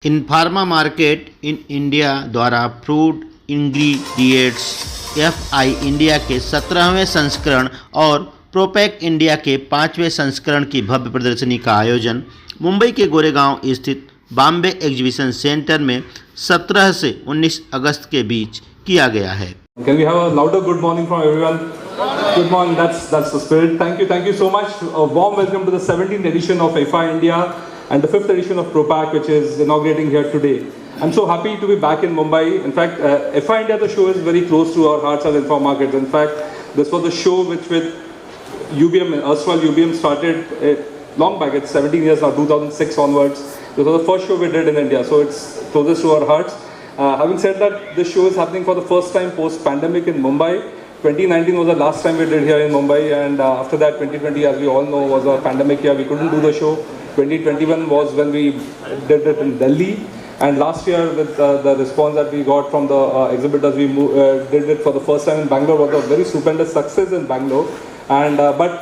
In pharma market in India द्वारा food ingredients FI India के 17वें संस्करण और प्रोपैक इंडिया के 5वें संस्करण की भव्य प्रदर्शनी का आयोजन मुंबई के गोरेगांव स्थित बॉम्बे एग्जीबिशन सेंटर में 17 से 19 अगस्त के बीच किया गया है। Can we have a louder good morning from everyone? Good morning, that's the spirit. Thank you so much. A warm welcome to the 17th edition of FI India and the 5th edition of ProPack, which is inaugurating here today. I'm so happy to be back in Mumbai. In fact, FI India, the show is very close to our hearts as Info Markets. In fact, this was a show which with UBM, erstwhile UBM started long back, it's 17 years now, 2006 onwards. This was the first show we did in India, so it's closest to our hearts. Having said that, this show is happening for the first time post-pandemic in Mumbai. 2019 was the last time we did here in Mumbai, and after that 2020, as we all know, was a pandemic year. We couldn't do the show. 2021 was when we did it in Delhi, and last year with the response that we got from the exhibitors, we did it for the first time in Bangalore. It was a very stupendous success in Bangalore, and but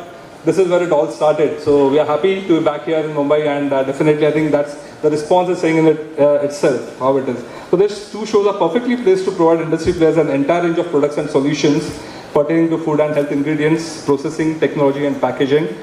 this is where it all started. So we are happy to be back here in Mumbai, and definitely I think that's the response is saying in it itself how it is. So these two shows are perfectly placed to provide industry players an entire range of products and solutions pertaining to food and health ingredients, processing, technology and packaging.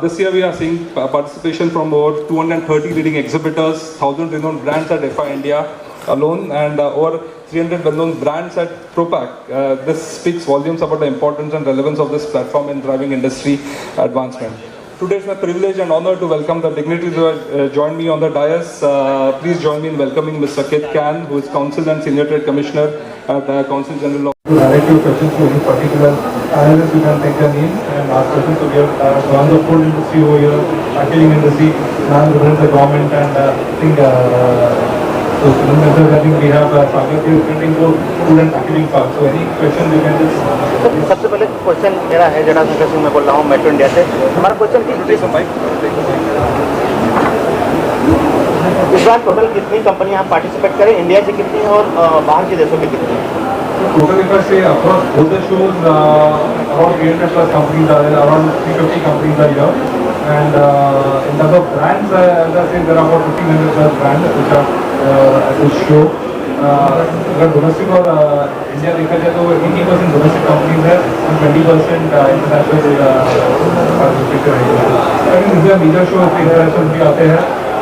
This year we are seeing participation from over 230 leading exhibitors, 1,000 renowned brands at FI India alone, and over 300 well-known brands at ProPack. This speaks volumes about the importance and relevance of this platform in driving industry advancement. Today it's my privilege and honor to welcome the dignitaries who have joined me on the dais. Please join me in welcoming Mr. Kit Kan, who is Counsel and Senior Trade Commissioner at Council General of... To direct your questions to any particular analyst, you can take their name and ask questions. So we have gone the food industry over here, packaging industry, now represent the government, and so I think we have Sagar here representing the food and packaging part. So any questions you can just... सबसे पहले question मेरा है जटाशंकर सिंह, मैं बोल रहा हूँ metro India से। हमारा क्वेश्चन इस बार टोटल कितनी कंपनियां पार्टिसिपेट करें, इंडिया से कितनी और बाहर के देशों में कितनी? Total if I say across both the shows, around 300 plus companies are there, around 350 companies are here, and in terms of brands, as I said, there are about 1500 plus brands which are at this show. अगर domestic और India देखा जाए तो 80% domestic companies है और 20% international participate रहेगा। I think India major show international भी आते हैं।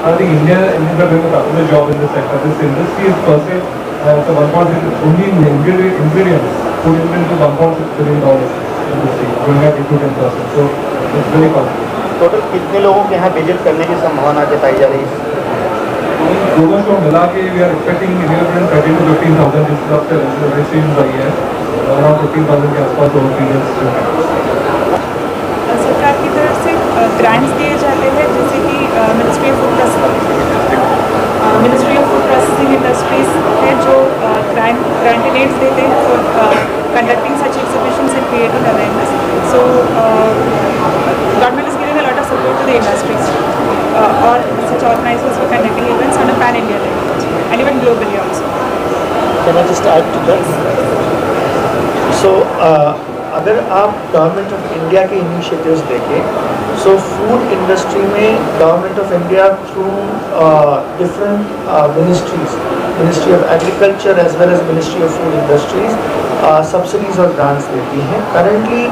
आई थिंक इंडिया का doing a fabulous job in this sector. This industry is per se so 1.6 only in ingredients, food ingredients is $1.6 billion industry, growing at 8 to 10%. So it's very positive. Total कितने लोगों के यहाँ visit करने की संभावना जताई जा रही है? दोनों शो मिला के we are expecting anywhere between 30 to 15,000 जिस हिसाब से रजिस्ट्रेशन रही है, अराउंड 15,000 के आसपास ओवर पीरियड्स। सरकार की तरफ से ग्रांट्स दिए जाते हैं, जैसे कि ministry of food processing industries है जो ग्रांटेड देते हैं for conducting such exhibitions and creating awareness. So government is giving a lot of support to the industries or such organizations for conducting events on a pan-India level and even globally also. Can I just add to that? So अगर आप government of India के initiatives देखें, so food industry में government of India through different ministries, ministry of agriculture as well as ministry of food industries subsidies और grants देती हैं. Currently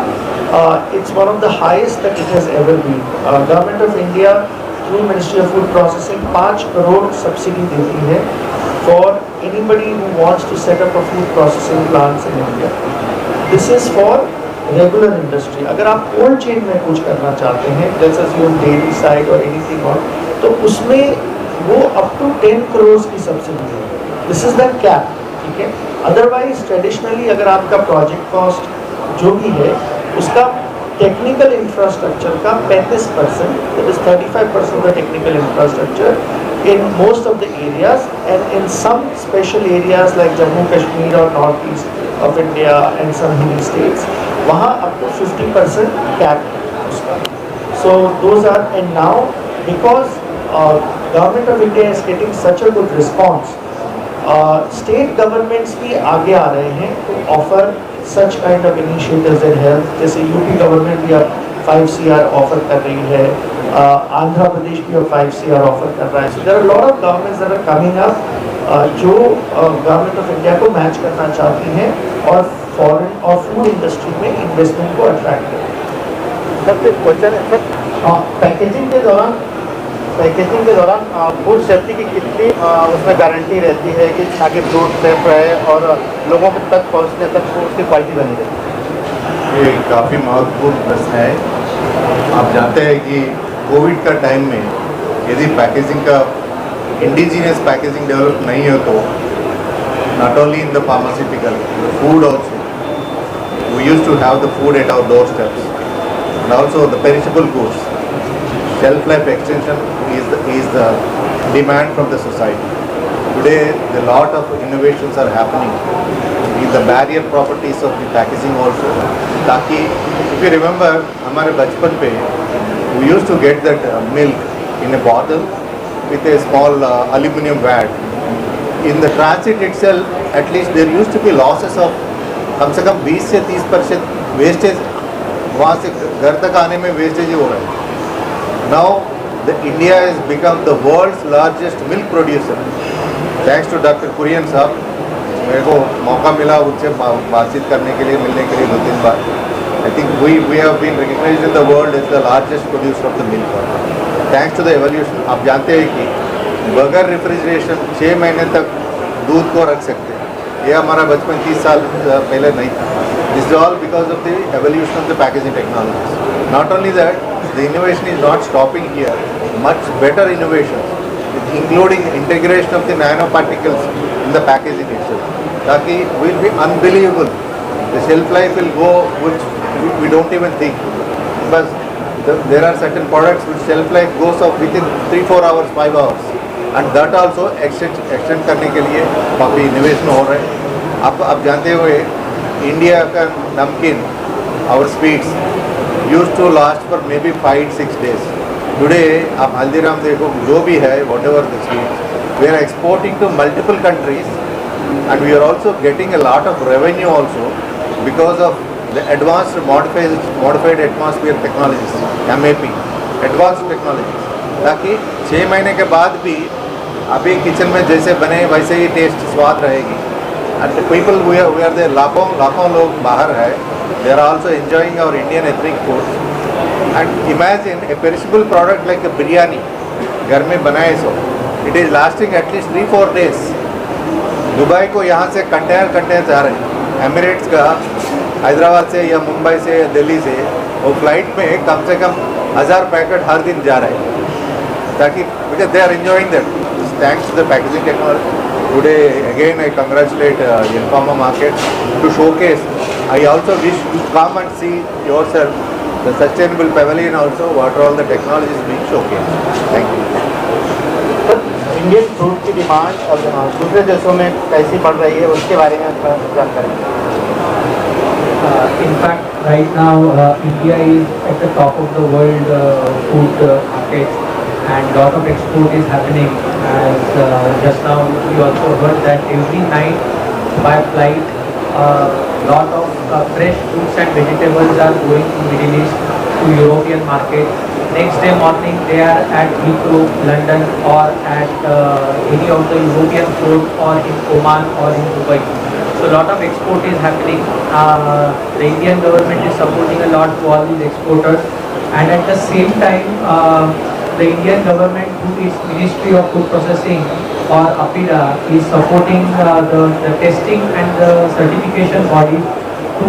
it's one of the highest that it has ever been. Government of India through Ministry of Food Processing 5 crore subsidy देती है for anybody who wants to set up a food processing plants in India. This is for regular industry. अगर आप cold chain में कुछ करना चाहते हैं, let's assume dairy side or anything on, तो उसमें वो up to 10 crores की सब्सिडी है. This is the cap, ठीक है. Otherwise traditionally अगर आपका project cost जो भी है उसका टेक्निकल इंफ्रास्ट्रक्चर का 35%, that is 35% of the technical infrastructure in most of the areas, and in some special areas like Jammu Kashmir or northeast of India and some hilly states, वहाँ up to 50% cap है उसका. So those are, and now because government of India is getting such a good response, state governments भी आगे आ रहे हैं to offer such kind of initiatives in health. जैसे UP government भी अब 5 CR ऑफर कर रही है, आंध्र प्रदेश भी और 5 CR ऑफर कर रहा है. So there are a lot of governments that are coming up जो गवर्नमेंट ऑफ इंडिया को मैच करना चाहती हैं और फॉरेन और फूड इंडस्ट्री में इन्वेस्टमेंट को अट्रैक्ट करें. सर क्वेश्चन है सर, पैकेजिंग के दौरान फूड सेफ्टी की कितनी उसमें गारंटी रहती है कि ताकि फ्रूट सेफ रहे और लोगों तक पहुंचने तक फूड की क्वालिटी बनी रहे? ये काफ़ी महत्वपूर्ण प्रश्न है. आप जानते हैं कि कोविड का टाइम में यदि पैकेजिंग का इंडिजीनियस पैकेजिंग डेवलप नहीं हो तो not only in the pharmaceutical food also we use to have the food at our door steps and also the perishable goods shelf life extension is the demand from the society. Today, a lot of innovations are happening in the barrier properties of the packaging also. ताकि if you remember, हमारे बचपन पे we used to get that milk in a bottle with a small aluminum vat. In the transit itself, at least there used to be losses of कम से कम 20 से 30% wastage वहाँ से घर तक आने में वेस्टेज हो रहा है. Now, India has become the world's largest milk producer. Thanks to Dr. Kurian साहब, मेरे को मौका मिला उनसे बातचीत करने के लिए, मिलने के लिए 2-3 बार. I think we have been recognized in the world as the largest producer of the milk. Thanks to the evolution. आप जानते हैं कि बगैर रेफ्रिजरेशन 6 महीने तक दूध को रख सकते हैं. ये हमारा बचपन 30 साल पहले नहीं था. This is all because of the evolution of the packaging technologies. Not only that, the innovation is not stopping here. Much better innovations, including integration of the nanoparticles in the packaging itself. ताकि will be unbelievable. The shelf life will go which we don't even think. Because there are certain products which shelf life goes off within 3-4 hours, 5 hours. And that also extend करने के लिए काफ़ी innovation हो रहा है. आप जानते हुए इंडिया का नमकीन, our sweets used to last for maybe 5-6 days. Today, आप हल्दीराम देखो, जो भी है, whatever the sweets, we are exporting to multiple countries, and we are also getting a lot of revenue also because of the advanced modified atmosphere technologies, MAP, advanced technologies. ताकि 6 महीने के बाद भी अभी किचन में जैसे बने वैसे ही टेस्ट स्वाद रहेगी. And the people we are there, लाखों लोग बाहर है. They are also enjoying our Indian ethnic food. And imagine a perishable product like a biryani, घर में बनाए सो, it is lasting at least 3-4 days. Dubai को यहाँ से कंटेनर जा रहे हैं. एमिरेट्स का हैदराबाद से या मुंबई से या दिल्ली से वो फ्लाइट में कम से कम 1000 पैकेट हर दिन जा रहे हैं. ताकि because they are enjoying that. Thanks to the packaging technology. Today again I congratulate Informa Market to showcase. I also wish you come and see yourself the sustainable pavilion also, what are all the technologies being showcased. Thank you. Indian fruit की demand और दूसरे देशों में कैसी बढ़ रही है उसके बारे में जानकारी. In fact, right now India is at the top of the world food market, and lot of export is happening. As just now you also heard that every night by flight lot of fresh fruits and vegetables are going to Middle East, to European market. Next day morning they are at Heathrow, London, or at any of the European ports, or in Oman or in Dubai. So a lot of export is happening. The Indian government is supporting a lot to all these exporters, and at the same time the Indian government through its Ministry of Food Processing or APIDA is supporting the testing and the certification bodies to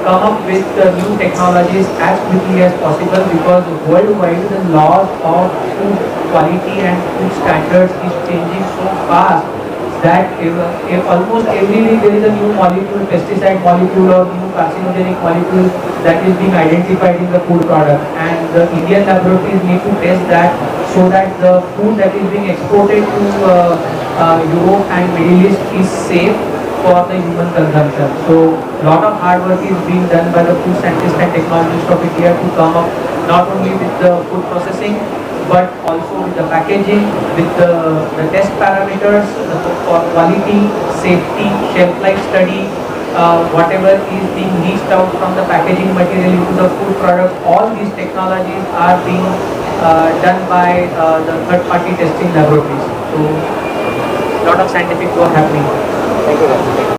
come up with new technologies as quickly as possible, because worldwide the laws of food quality and food standards is changing so fast that if almost every day there is a new molecule, pesticide molecule or new carcinogenic molecule that is being identified in the food product, and the Indian laboratories need to test that so that the food that is being exported to Europe and Middle East is safe for the human consumption. So lot of hard work is being done by the food scientists and technologists of India to come up not only with the food processing but also with the packaging, with the test parameters for quality, safety, shelf life study, whatever is being leached out from the packaging material into the food product. All these technologies are being done by the third-party testing laboratories. So, lot of scientific work happening. Thank you.